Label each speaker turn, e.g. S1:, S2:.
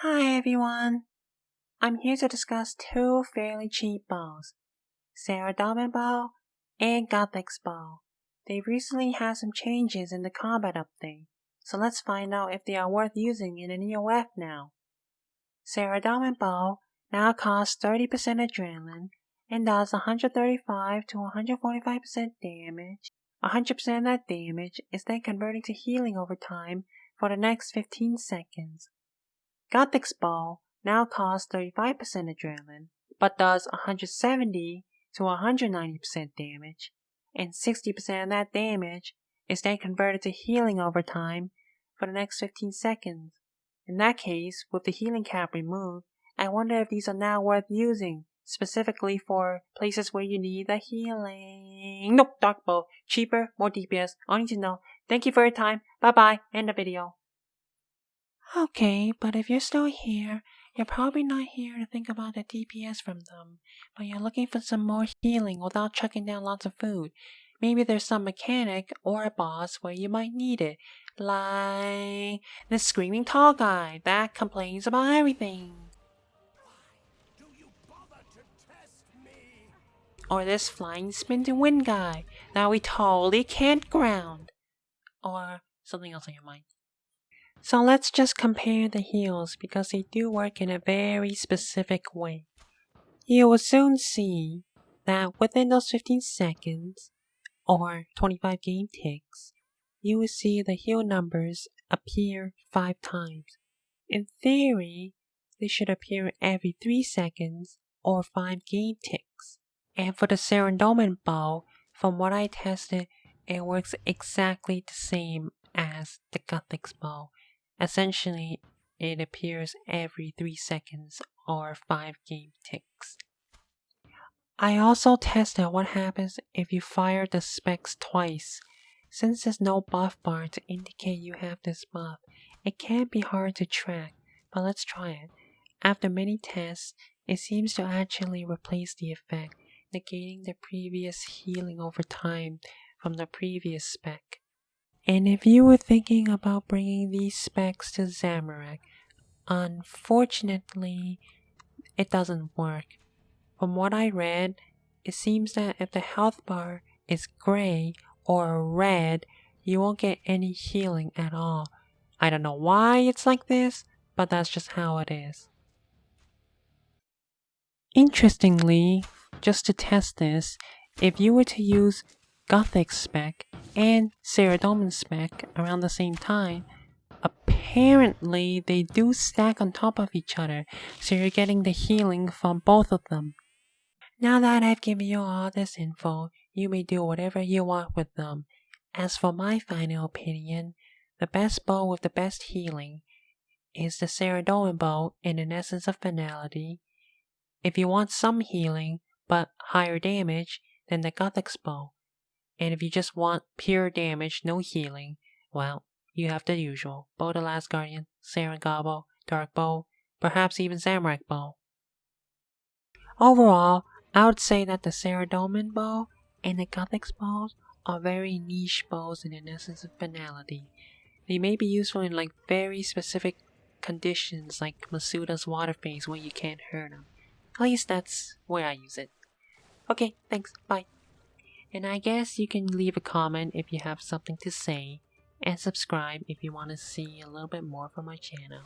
S1: Hi everyone! I'm here to discuss two fairly cheap bows, Saradomin bow and Guthix bow. They've recently had some changes in the combat update, so let's find out if they are worth using in an EOF now. Saradomin bow now costs 30% adrenaline and does 135 to 145% damage. 100% of that damage is then converted to healing over time for the next 15 seconds. Guthix bow now costs 35% adrenaline, but does 170 to 190% damage, and 60% of that damage is then converted to healing over time for the next 15 seconds. In that case, with the healing cap removed, I wonder if these are now worth using, specifically for places where you need the healing. Nope, dark bow, cheaper, more DPS, all you need to know. Thank you for your time, bye bye, end the video. Okay, but if you're still here, you're probably not here to think about the DPS from them, but you're looking for some more healing without chucking down lots of food. Maybe there's some mechanic or a boss where you might need it, like the screaming tall guy that complains about everything. Or this flying spin to win guy that we totally can't ground. Or something else on your mind. So let's just compare the heals because they do work in a very specific way. You will soon see that within those 15 seconds or 25 game ticks, you will see the heal numbers appear 5 times. In theory, they should appear every 3 seconds or 5 game ticks. And for the Saradomin bow, from what I tested, it works exactly the same as the Guthix bow. Essentially, it appears every 3 seconds or 5 game ticks. I also tested what happens if you fire the specs twice. Since there's no buff bar to indicate you have this buff, it can be hard to track, but let's try it. After many tests, it seems to actually replace the effect, negating the previous healing over time from the previous spec. And if you were thinking about bringing these specs to Zamorak, unfortunately, it doesn't work. From what I read, it seems that if the health bar is gray or red, you won't get any healing at all. I don't know why it's like this, but that's just how it is. Interestingly, just to test this, if you were to use Guthix spec and Saradomin spec around the same time, apparently they do stack on top of each other, so you're getting the healing from both of them. Now that I've given you all this info, you may do whatever you want with them. As for my final opinion, the best bow with the best healing is the Saradomin bow in an essence of Finality. If you want some healing but higher damage, then the Guthix bow. And if you just want pure damage, no healing, well, you have the usual: Bow the Last Guardian, Sarangabo, Dark Bow, perhaps even Zamorak bow. Overall, I would say that the Saradomin bow and the Guthix bows are very niche bows in an essence of Finality. They may be useful in like very specific conditions like Masuda's water phase where you can't hurt them. At least that's where I use it. Okay, thanks, bye. And I guess you can leave a comment if you have something to say, and subscribe if you want to see a little bit more from my channel.